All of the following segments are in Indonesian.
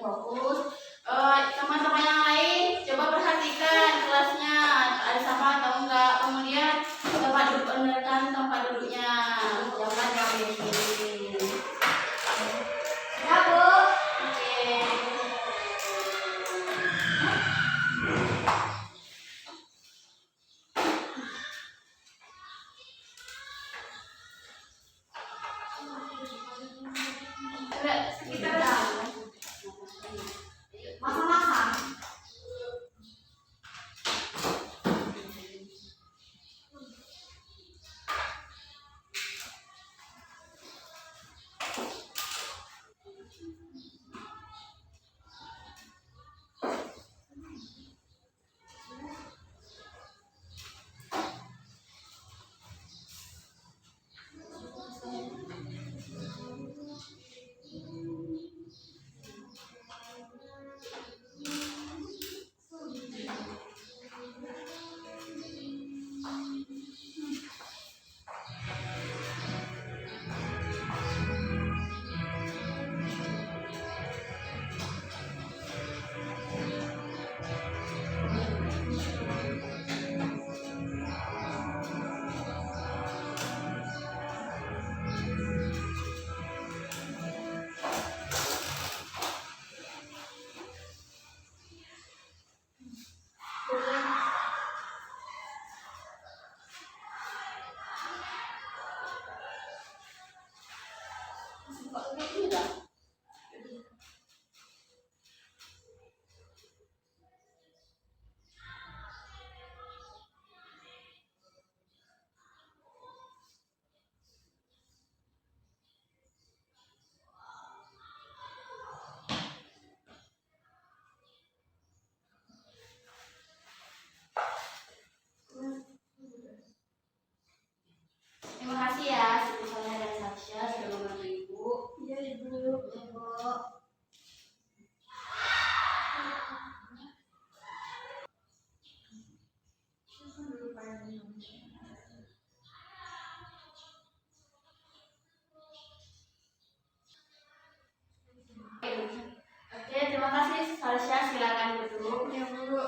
fokus. Teman-teman yang lain coba perhatikan kelasnya ada sama atau enggak. Kemudian tempat duduk, benerkan tempat duduknya, jangan yang begini. Ya Bu. Oke. Sekitar masa-masa. Terima kasih ya, Siti Soleh dan Sasha sudah membantu Ibu. Iya Ibu. Ya Bu. Oke, terima kasih Sasha, silakan duduk. Ya Bu.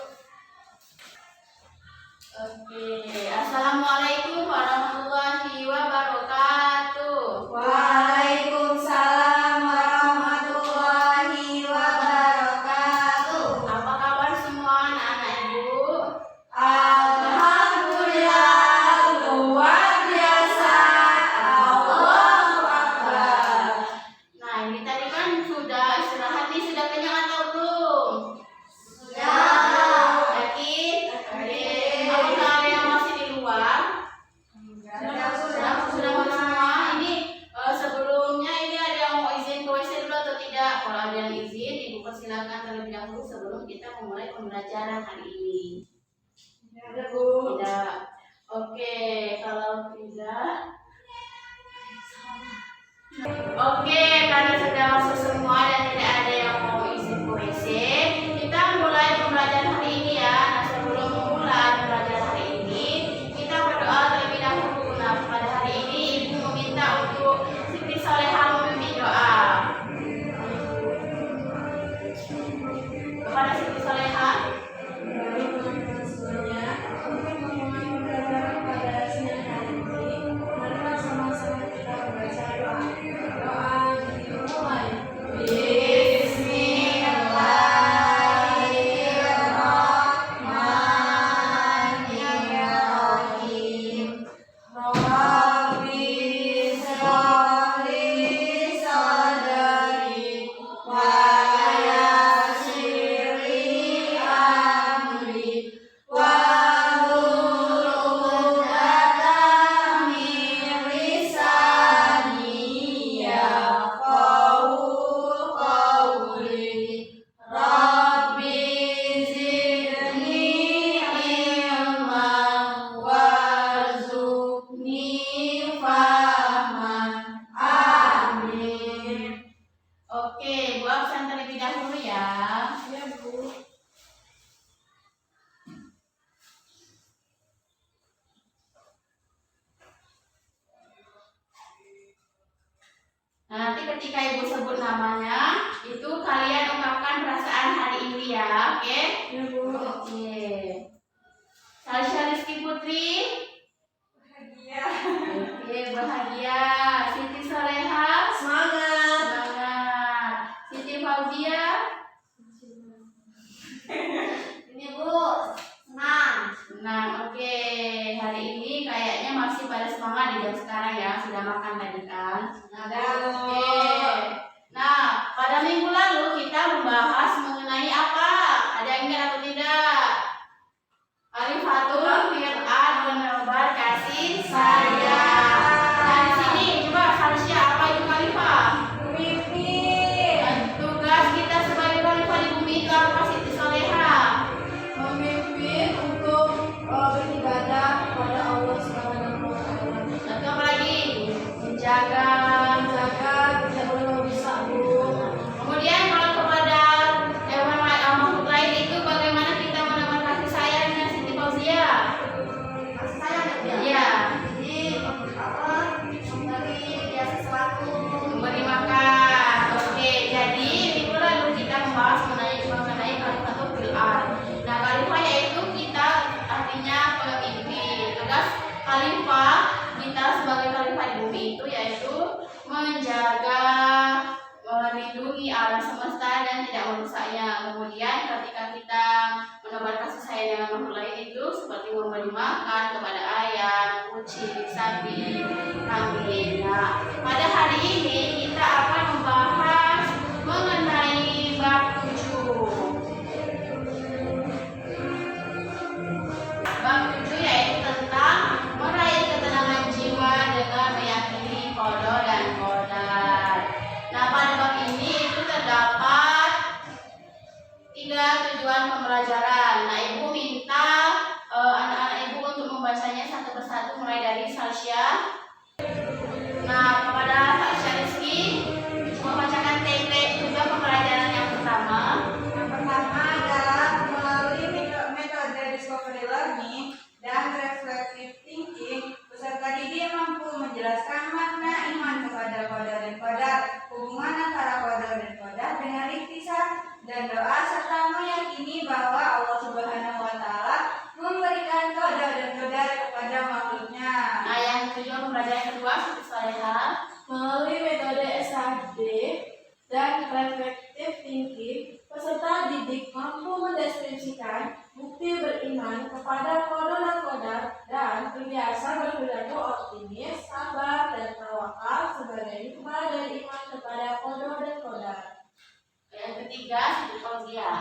Oke, Assalamualaikum warahmatullahi wabarakatuh. Waalaikumsalam warahmatullahi wabarakatuh. Apa kabar semua anak-anak Ibu? Alhamdulillah, luar biasa. Allahu Akbar. Nah, ini tadi kan sudah istirahat nih, sudah kenyang atau belum? Sudah. Yakin? Apakah ada yang masih di luar? Sudah masuk semua. Ini sebelumnya ini ada yang mau izin ke WC dulu atau tidak? Kalau ada yang izin, Ibu persilakan terlebih dahulu sebelum kita memulai pembelajaran hari ini. Ada Bu. Tidak. Oke, kalau tidak. Oke, kalian sudah masuk semua dan tidak ada yang mau izin ke WC. Kita mulai pembelajaran hari ini ya. Nah, sebelum memulai pembelajaran hari ini, kita berdoa terlebih dahulu. Nah, pada hari ini Ibu meminta untuk Siti Solehah memimpin doa. Kepada Siti Solehah. Oke, Bu absen terlebih dahulu ya. Ya Bu. Nah, nanti ketika ibu sebut namanya, itu kalian ungkapkan perasaan hari ini ya, oke? Ya, Bu. Oke. Salisha Rizky Putri. Bahagia. Oke, bahagia. Siti Soleha. Semangat. Semangat. Siti Fauzia. Ini, Bu. Senang. Senang. Oke. Hari ini kayaknya masih pada semangat di jam sekarang ya. Sudah makan tadi kan? Ada. Oke. Nah, pada minggu lalu kita membahas mengenai apa? Ada yang ingat atau tidak? Khalifatul Fir'ad menebar kasih sayang. Nah, di sini coba harusnya apa itu khalifah? Pemimpin. Tugas kita sebagai khalifah di bumi itu apa, Siti Soleha? Memimpin untuk beribadah kepada Allah Subhanahu wa Ta'ala. Satu apa lagi? Menjaga. Menjaga tidak boleh merusak, Bu. Kemudian kalau kepada hewan makhluk lain itu bagaimana kita menebar kasih sayangnya, Siti Fauzia? Kasih sayang ya, Bu. Iya. Jadi memberi dia sesuatu. Memberi makan. Oke, jadi minggu lalu kita membahas mengenai khalifatul Fir'ad. Nah, khalifah yaitu kita artinya pemimpin. Tugas khalifah kita sebagai khalifah di bumi itu yaitu menjaga, melindungi alam semesta dan tidak merusaknya. Kemudian ketika kita menebar kasih sayang dengan makhluk lain itu seperti memberi makan kepada ayam, kucing, sapi, kambing. Nah, pada hari ini kita akan membahas mengenai bab 7. Bab 7 yaitu tentang meraih ketenangan jiwa dengan meyakini qada dan qadar. Nah, pada bab ini itu terdapat 3 tujuan pembelajaran. Nah, ibu minta anak-anak ibu untuk membacanya satu persatu mulai dari Salisha. Nah, kepada Salisha Rizky membacakan template tujuan pembelajaran yang pertama. Yang pertama adalah melalui metode discovery learning dan reflective thinking, peserta didik mampu menjelaskan makna iman kepada qadar dan qadar, hubungan antara qadar dan qadar dengan ikhtisar dan doa, serta meyakini bahwa Allah Subhanahu wa Ta'ala memberikan qadar dan qadar kepada makhluknya. Nah, yang tujuan pembelajaran kedua, Siti Soleha. Melalui metode SAD dan reflective thinking, peserta didik mampu mendeskripsikan bukti beriman kepada qada dan qadar dan terbiasa berpidato optimis, sabar, dan tawakal sebagai hikmah dari iman kepada qada dan qadar. Yang ketiga, Siti Fauzia.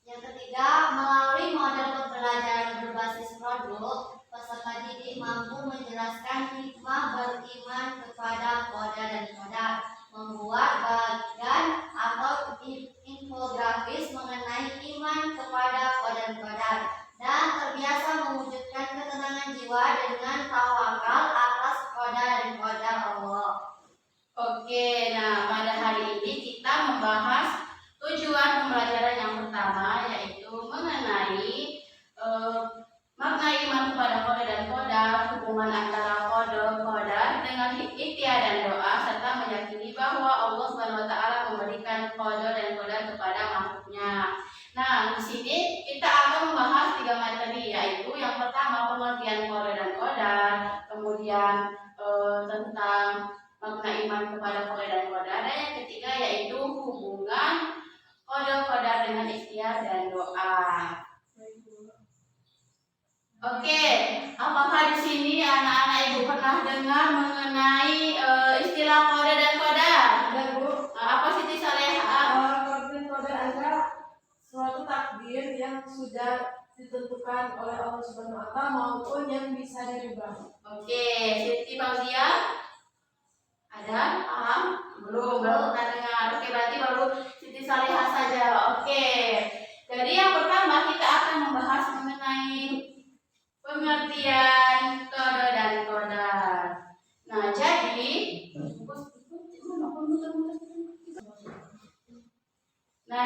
Yang ketiga, melalui model pembelajaran berbasis produk, peserta didik mampu menjelaskan hikmah beriman kepada qada dan qadar, membuat bagan atau infografis mengenai iman kepada qada dan qadar, dan terbiasa mewujudkan ketenangan jiwa dengan tawakal atas qada dan qadar Allah. Oke, nah pada hari ini kita membahas tujuan pembelajaran yang pertama yaitu mengenai makna iman kepada qada dan qadar, hubungan antara qada qadar dengan ikhtiar dan doa, serta meyakini bahwa Allah Subhanahu wa Ta'ala memberikan qada dan qadar kepada makhluknya. Nah, di sini kita akan membahas 3 materi, yaitu yang pertama pengertian qada dan qadar, kemudian tentang makna iman kepada qada dan qadar, dan yang ketiga yaitu hubungan qada qadar dengan ikhtiar dan doa. Oke, apakah di sini anak-anak ibu pernah dengar mengenai istilah qada dan qadar? Ada, Bu. Apa Siti Soleha? Qada dan qadar adalah suatu takdir yang sudah ditentukan oleh Allah Subhanahu wa Ta'ala maupun yang bisa dirubah. Oke, Siti Fauzia? Ada? Paham? Belum pernah dengar. Oke, berarti baru Siti Soleha saja. Oke. Jadi yang pertama kita akan membahas mengenai pengertian qada dan qadar. Nah,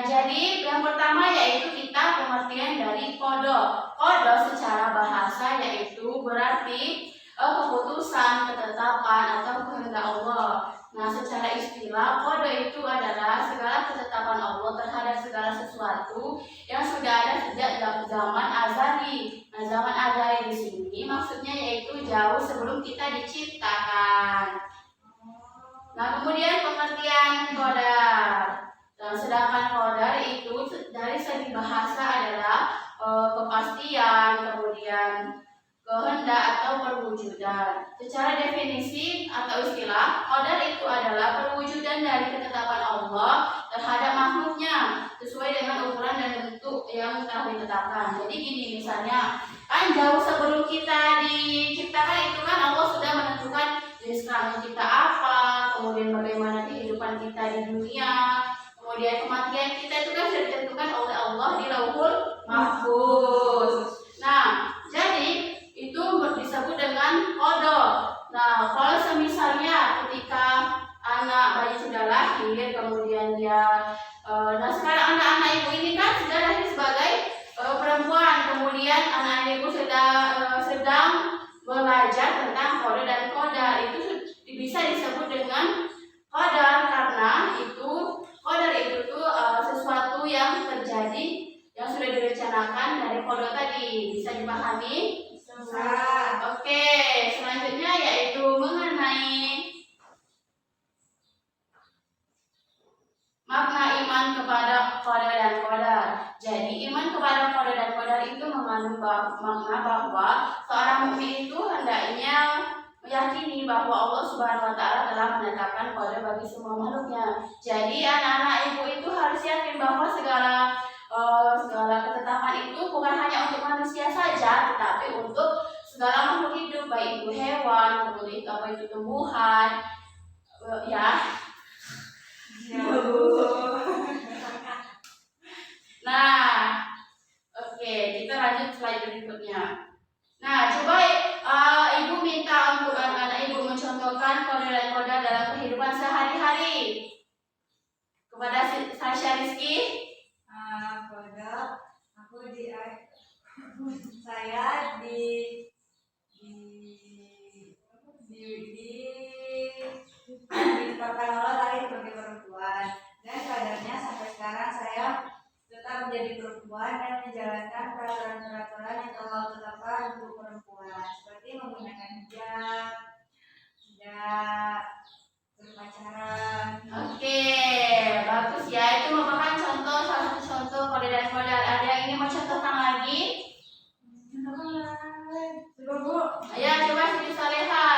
jadi yang pertama yaitu kita pengertian dari qada. Qada secara bahasa yaitu berarti keputusan, ketetapan atau kehendak Allah. Nah, secara istilah, kode itu adalah segala ketetapan Allah terhadap segala sesuatu yang sudah ada sejak zaman azali. Nah, zaman azali di sini maksudnya yaitu jauh sebelum kita diciptakan. Nah, kemudian pengertian qadar. Nah, sedangkan qadar itu dari segi bahasa adalah kepastian, kemudian kehendak atau perwujudan. Secara definisi atau istilah, qadar itu adalah perwujudan dari ketetapan Allah terhadap makhluknya sesuai dengan ukuran dan bentuk yang telah ditetapkan. Jadi gini misalnya, kan jauh sebelum kita diciptakan itu kan Allah sudah menentukan jenis kelamin kita apa, kemudian bagaimana kehidupan kita di dunia, kemudian kematian kita itu kan sudah ditentukan oleh Allah di Lauhul Mahfuz. Nah, jadi itu disebut dengan qada. Nah, kalau semisalnya ketika anak bayi sudah lahir, kemudian dia nah sekarang anak-anak ibu ini kan sudah lahir sebagai perempuan, kemudian anak ibu sedang belajar tentang qada dan qadar, itu bisa disebut dengan qadar karena qadar itu tuh sesuatu yang terjadi yang sudah direncanakan dari qada tadi. Bisa dipahami? Oke, selanjutnya yaitu mengenai makna iman kepada qada dan qadar. Jadi iman kepada qada dan qadar itu mengandung makna bahwa seorang mukmin itu hendaknya meyakini bahwa Allah Subhanahu wa taala telah menetapkan qada bagi semua makhluknya. Jadi anak-anak ibu itu harus yakin bahwa segala ketetapan itu bukan hanya untuk manusia saja, tetapi untuk segala makhluk hidup, baik itu hewan, kemudian itu tumbuhan, ya. Nah, oke, kita lanjut slide berikutnya. Nah, coba ibu minta untuk anak-anak ibu mencontohkan qada dan qadar dalam kehidupan sehari-hari. Kepada Sasha Rizky. Qada, saya ditetapkan Allah lahir sebagai perempuan, dan kadarnya sampai sekarang saya tetap menjadi perempuan dan menjalankan peraturan-peraturan yang telah Allah tetapkan untuk perempuan, seperti menggunakan hijab, tidak berpacaran. Oke, bagus ya. Itu merupakan contoh, salah satu contoh qada dan qadar. Ada yang ingin mencontohkan lagi? Coba Bu. Ya, coba Siti Soleha.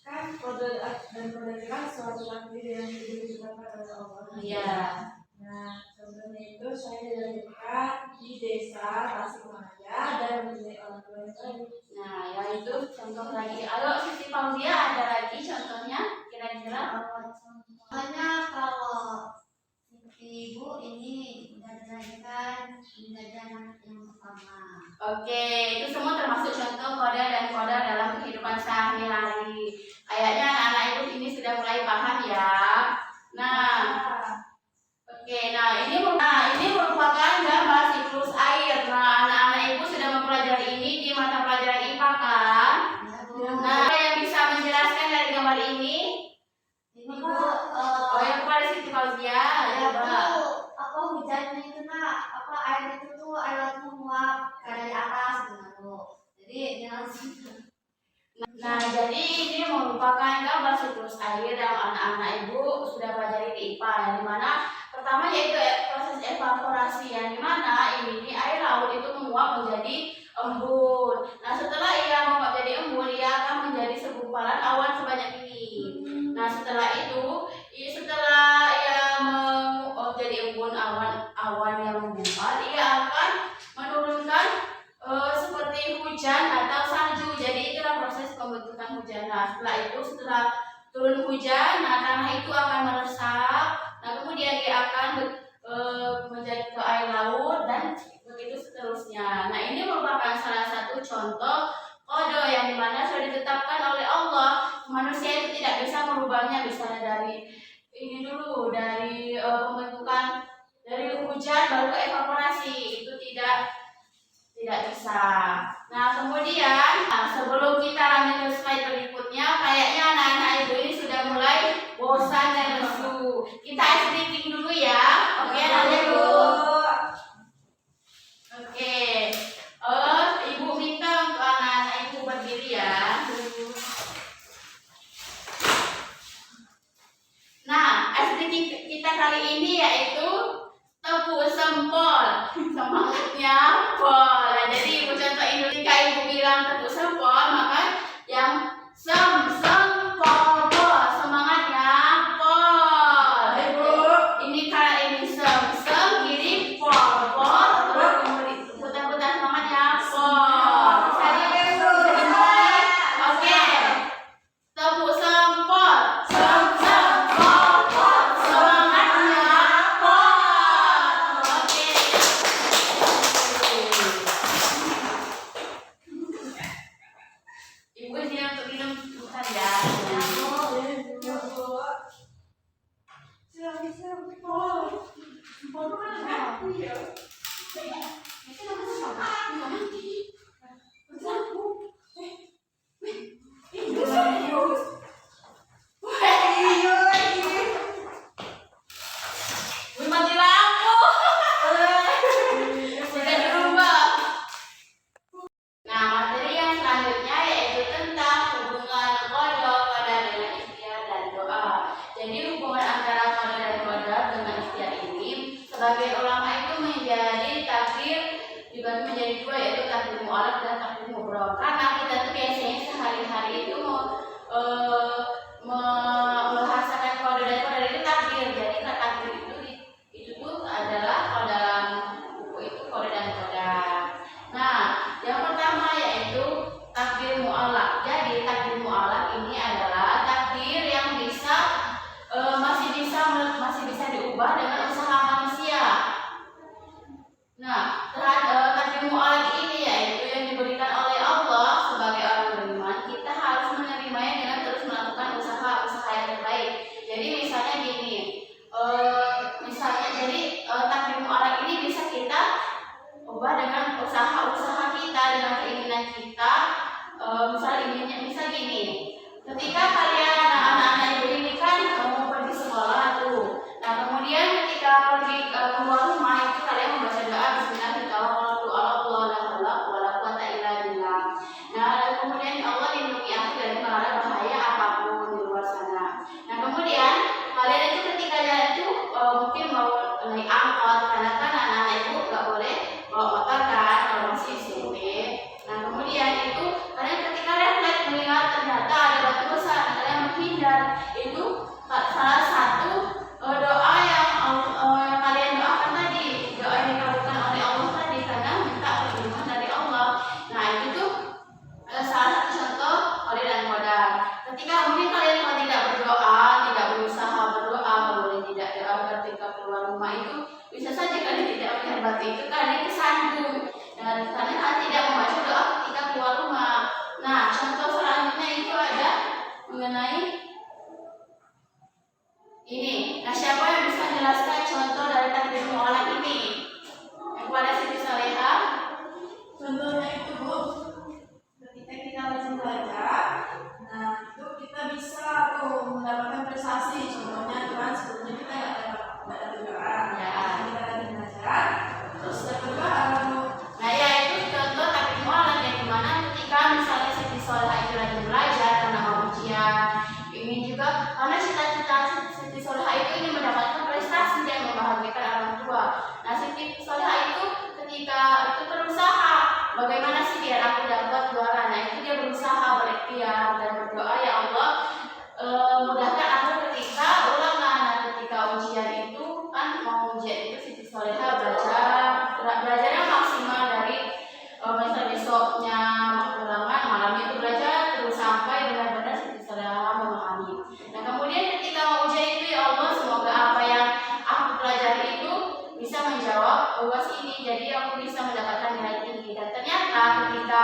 Kan qada dan qadar kan suatu takdir yang ditetapkan oleh Allah. Iya. Nah, contohnya itu saya dilahirkan di desa Tasikmalaya dan menjadi orang tua yang baik. Nah, ya itu contoh lagi. Ayo Siti Fauzia, ada lagi contohnya kira-kira? Contohnya kalau ibu ini udah dilahirkan menjadi anak yang pertama. Oke, itu semua termasuk contoh qada dan qadar dalam kehidupan sehari-hari. Kayaknya anak-anak ibu ini sudah mulai paham ya. Nah, oke, ini merupakan gambar siklus air. Nah, anak-anak ibu sudah mempelajari ini di mata pelajaran IPA kan? Nah, apa yang bisa menjelaskan dari gambar ini? Ini Bu, Yang kepada Siti Fauzia, coba. apa hujannya itu air itu tuh air laut menguap dari atas gitu Bu. Jadi dia harus Nah, jadi ini merupakan gambar siklus air yang anak-anak ibu sudah pelajari di IPA, yang dimana pertama yaitu proses evaporasi, yang dimana ini air laut itu menguap menjadi embun. Nah, setelah ia menguap jadi embun, ia akan menjadi segumpalan awan sebanyak ini. Nah, setelah ia menguap jadi embun, awan yang menggumpal, ia akan menurunkan seperti hujan atau salju. Jadi itulah proses pembentukan hujan. Nah, setelah turun hujan, nah tanah itu akan meresap. Nah, kemudian dia akan menjadi ke air laut dan begitu seterusnya. Nah, ini merupakan salah satu contoh qada yang dimana sudah ditetapkan oleh Allah. Manusia itu tidak bisa merubahnya, misalnya dari pembentukan dari hujan baru ke evaporasi, itu tidak bisa. Nah, kemudian sebelum kita lanjut ke slide berikutnya, kayaknya anak-anak ibu ini sudah mulai Kita editing dulu ya. Oke, lanjut Bu. Oke. Ibu minta untuk anak-anak ibu berdiri ya. Nah, editing kita kali ini yaitu tepuk sempol. Semangatnya pol. Nah, jadi ibu contohin dulu. Jika ibu bilang tepuk sempol, maka yang sempol pol. Semangatnya pol. Ibu. Ini kalau ini sem kiri pol terus kemudian putar-putar semangatnya pol. Saya dimulai. Oke. Tepuk sempol. Sempol pol. Semangatnya pol. Oke. Ibu sini untuk minum bukan ya. Mati lampu. Sudah dirubah. Nah, materi yang selanjutnya yaitu tentang hubungan qada dengan ikhtiar dan doa. Jadi hubungan antara qada dan doa dengan ikhtiar ini sebagai ulama itu menjadi takdir dibagi menjadi dua, yaitu takdir mu'alaf dan takdir mubrom. Karena kita tuh biasanya sehari-hari itu membahasakan qada dan qadar itu takdir. Jadi takdir itu tuh adalah kalau dalam buku itu qada dan qadar. Nah, yang pertama yaitu takdir mu'alaf. Jadi takdir mu'alaf ini adalah takdir yang masih bisa diubah dengan usaha manusia. Nah, takdir mu'alaf ini yaitu yang diberikan oleh Allah sebagai orang beriman. Kita harus menerimanya dengan terus melakukan usaha-usaha yang terbaik. Jadi misalnya gini, takdir mu'alaf ini bisa kita ubah dengan usaha-usaha kita, dengan keinginan kita. Misal gini, ketika kalian anak-anak ibu ini kan mau pergi sekolah tuh. Nah, kemudian ketika pergi keluar rumah itu kalian membaca doa Bismillahirrahmanirrahim. Nah, kemudian Allah lindungi aku dari mara bahaya apapun di luar sana. Nah, kemudian kalian itu ketika jalan itu mungkin mau naik angkot, karena kan anak-anak ibu nggak boleh bawa motor kan kalau masih SMP. Nah, kemudian itu kalian ketika refleks melihat ternyata ada batu besar, kalian menghindar. Itu salah satu doa yang kalian doakan tadi, doa yang dikabulkan oleh Allah tadi karena minta perlindungan dari Allah. Nah, itu tuh salah satu contoh qada dan qadar. Ketika mungkin kalian kalau tidak berdoa, tidak berusaha berdoa, kemudian tidak doa ketika keluar rumah itu bisa saja kalian tidak melihat batu itu kalian kesandung. Dan kalian tidak membaca doa ketika keluar rumah. Nah, contoh selanjutnya itu ada mengenai ini. Nah, siapa yang bisa menjelaskan contoh dari takdir mu'alaf ini? Kepada Siti Salehah. Contohnya itu Bu, ketika kita baca, nah itu kita bisa tuh mendapatkan prestasi. Contohnya kan sebelumnya kita nggak dapat doa, Ya. kita lagi belajar, terus dapat doa. Nah, ya itu contoh takdir mu'alaf yang dimana ketika misalnya Siti Salehah itu lagi belajar karena mau ujian, ingin juga karena cita-cita Siti Salehah itu ingin mendapatkan prestasi dan membahagiakan orang tua. Nah, Siti Salehah itu ketika itu berusaha bagaimana sih biar aku dapat juara. Nah, itu dia berusaha berikhtiar dan berdoa, ya Allah mudahkan aku ketika ulangan. Nah, ketika ujian itu kan mau ujian itu Siti Salehah belajarnya maksimal dari misal besoknya ulangan, malamnya itu belajar terus sampai benar-benar Siti Salehah memahami. Nah, kemudian ketika mau ujian itu, ya Allah semoga apa yang aku pelajari itu bisa menjawab UAS ini, jadi aku bisa mendapatkan nilai tinggi. Dan ternyata ketika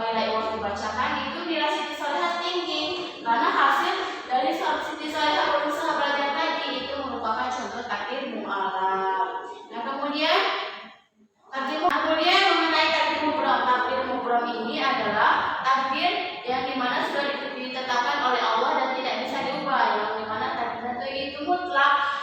nilai UAS dibacakan itu nilai Siti Salehah tinggi karena hasil dari Siti Salehah berusaha belajar tadi. Itu merupakan contoh takdir mu'alaf. Nah, kemudian mengenai takdir mubrom. Takdir mubrom ini adalah takdir yang dimana sudah ditetapkan oleh Allah dan tidak bisa diubah, yang dimana takdir itu mutlak.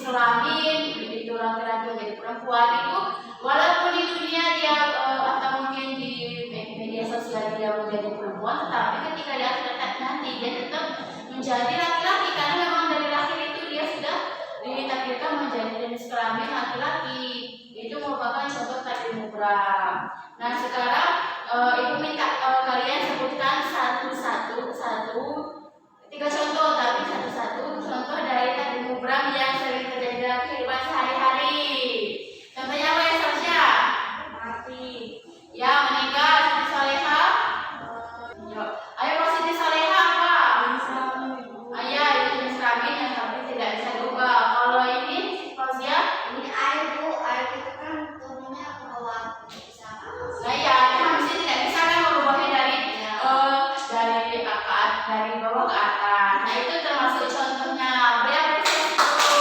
kelamin, itu laki-laki menjadi perempuan itu, walaupun di dunia dia atau mungkin di media sosial dia menjadi perempuan, tetapi ketika di akhirat nanti dia tetap menjadi laki-laki karena memang dari lahir itu dia sudah ditakdirkan menjadi jenis kelamin laki-laki. Itu merupakan contoh takdir mubrah. Nah sekarang ibu minta kalian sebutkan tiga contoh, tapi satu-satu contoh dari takdir mubrah yang sering terjadi dalam kehidupan sehari-hari. Contohnya apa ya Sarja? Mati. Ya meninggal. Siti Soleha. Ayo Pak Siti Soleha apa? Ayah itu jenis kelamin yang tapi tidak bisa diubah. Kalau ini Fauzia? Ini air Bu, air itu kan turunnya ke bawah. Bisa Nah ya, kita mesti tidak bisa kan merubahnya dari bawah ke atas. Nah itu termasuk contohnya. Beri apresiasi dulu.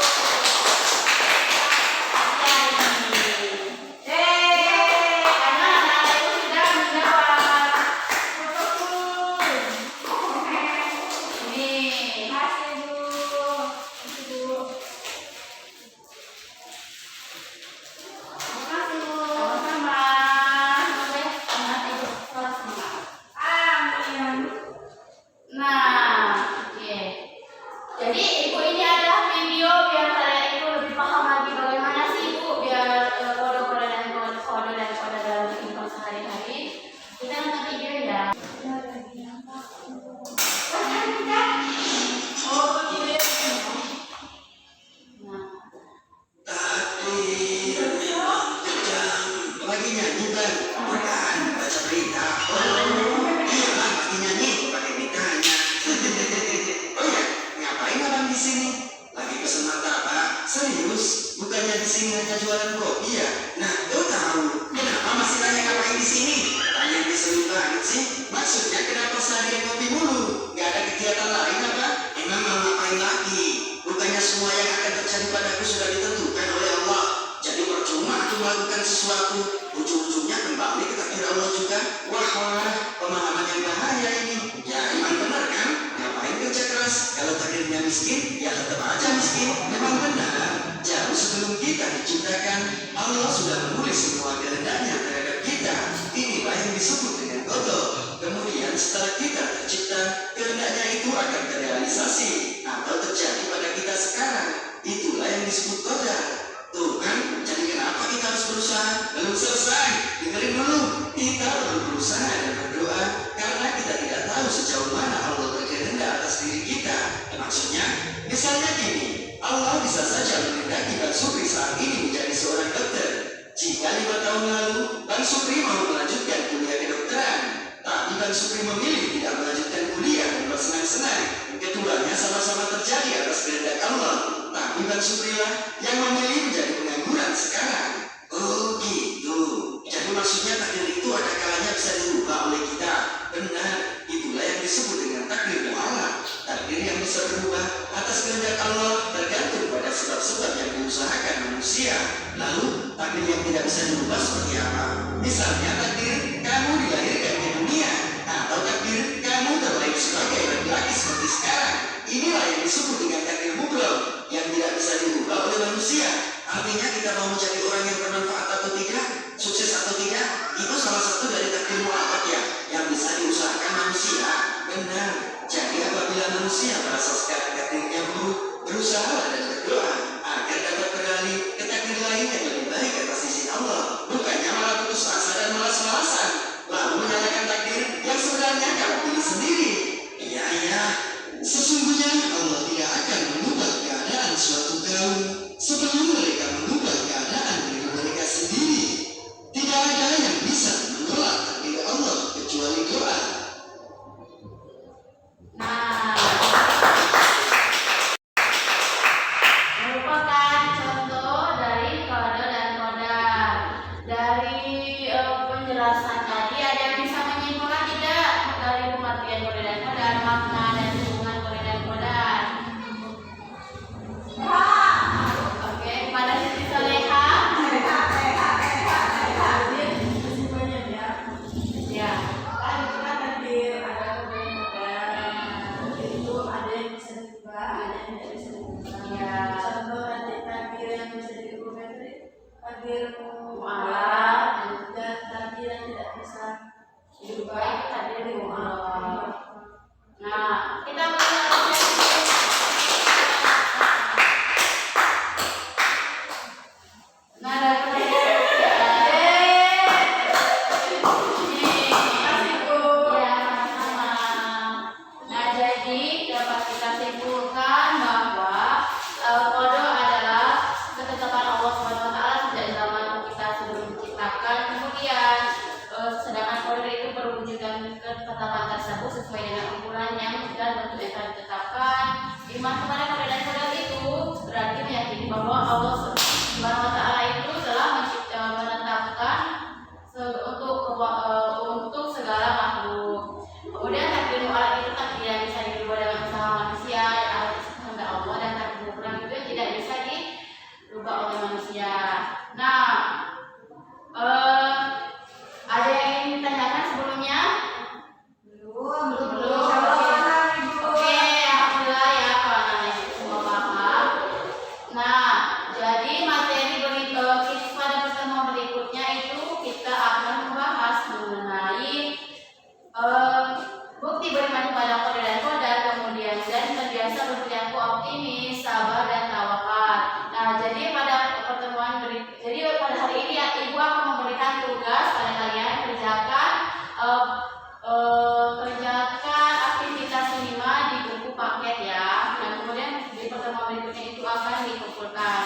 Karena anak-anak itu sudah menjawab. Ini. Makasih Bu. Makasih Bu. Sama-sama. Boleh anak ibu kelas 5. Amin. Nah, oke. Jadi ibu ini adalah video biar kalian itu lebih paham lagi bagaimana sih ibu biar kode-kode dan kode dalam kehidupan sehari-hari. Kita nonton video ya. Oh, begini. Nah, Takdir memang kejam. Lagi nyanyi kan? Bukan, baca berita. Oh, iya kan, lagi nyanyi, pakai beritanya. Oh ya, ngapain abang di sini? Lagi pesen martabak? Serius? Bukannya di sini hanya jualan kopi ya? Nah, lo tahu kenapa masih tanya ngapain di sini? Tanya keseru banget sih. Maksudnya kenapa seharian kopi mulu? Gak ada kegiatan lain apa? Emang mau ngapain lagi? Bukannya semua yang akan terjadi padaku sudah ditentukan oleh Allah. Jadi percuma aku melakukan sesuatu, ujung-ujungnya kembali ke takdir Allah juga. Wah, pemahaman yang bahaya ini. Ya emang benar kan? Ngapain kerja keras? Kalau takdirnya miskin, ya tetap aja miskin. Memang benar. Jauh sebelum kita diciptakan, Allah sudah menulis semua kehendaknya terhadap kita. Inilah yang disebut dengan qada. Kemudian setelah kita tercipta, kehendaknya itu akan terrealisasi atau terjadi pada kita sekarang. Itulah yang disebut qadar. Tuh kan, jadi kenapa kita harus berusaha? Belum selesai, dengerin dulu. Kita perlu berusaha dan berdoa karena kita tidak tahu sejauh mana Allah berkehendak atas diri kita. Maksudnya, misalnya gini, Allah bisa saja menghendaki Bang Supri saat ini menjadi seorang dokter. Jika 5 tahun lalu, Bang Supri mau melanjutkan kuliah kedokteran, tapi Bang Supri memilih tidak melanjutkan kuliah dan bersenang-senang. Keduanya sama-sama terjadi atas kehendak Allah, tapi Bang Supri lah yang memilih menjadi pengangguran sekarang. Oh gitu. Jadi maksudnya takdir itu ada kalanya bisa dirubah oleh kita. Benar, itulah yang disebut dengan takdir mu'allaq. Takdir yang bisa berubah atas kehendak Allah tergantung pada sebab-sebab yang diusahakan manusia. Lalu takdir yang tidak bisa dirubah seperti apa? Misalnya takdir kamu dilahirkan ke dunia, atau takdir kamu terlahir sebagai laki-laki seperti sekarang. Inilah yang disebut dengan takdir mutlak yang tidak bisa dirubah oleh manusia. Artinya kita mau menjadi orang yang bermanfaat atau tidak, sukses atau tidak, itu salah satu dari takdir mu'allaq ya, yang bisa diusahakan manusia. Benar. Jadi apabila manusia merasa sekarang takdirnya buruk, berusahalah dan berdoa agar dapat beralih ke takdir lain yang lebih baik atas izin Allah. Bukannya malah putus asa dan malas-malasan, lalu menyalahkan takdir yang sebenarnya kamu pilih sendiri. Iya, sesungguhnya Allah tidak akan mengubah keadaan suatu kaum sebelum mereka mengubah keadaan diri mereka sendiri. Tidak ada yang bisa menolak takdir Allah kecuali doa. Nah, merupakan contoh dari kode dan kodar. Dari penjelasan tadi ada yang bisa menyimpulkan tidak dari pengertian kode dan kodar, makna dan hubungan kode dan kodar? Oke, pada takdirmu Allah dan takdir yang tidak bisa Hidup baik takdirmu Allah. Nah, kita Nah, dari Ya, sama. Nah, jadi dapat kita simpulkan bahwa qada adalah ketetapan Allah Subhanahu wa taala sejak zaman kita sebelum diciptakan. Kemudian sedangkan qadar itu perwujudan ketetapan tersebut sesuai dengan ukurannya dan bentuk yang telah ditetapkan. Iman kepada qadar dan qadar itu berarti meyakini bahwa Allah Subhanahu wa taala itu telah menetapkan untuk segala makhluk. Kemudian takdir mu'alaq itu takdir yang bisa dirubah dengan usaha manusia, atas kehendak Allah, dan takdir mutlak itu yang tidak bisa dirubah oleh manusia. Nah, ada yang ingin ditanyakan sebelumnya? belum Belum. paham Ibu. Oke, alhamdulillah ya kalau anak semua paham. Nah, jadi materi pada pertemuan berikutnya itu kita akan membahas mengenai bukti beriman kepada qadar dan qadar, kemudian dan terbiasa berperilaku optimis, sabar dan tawakal. Nah, jadi pada hari ini ya, Ibu akan memberikan tugas pada kalian kerjakan aktivitas 5 di buku paket ya. Dan kemudian di pertemuan berikutnya itu akan dikumpulkan.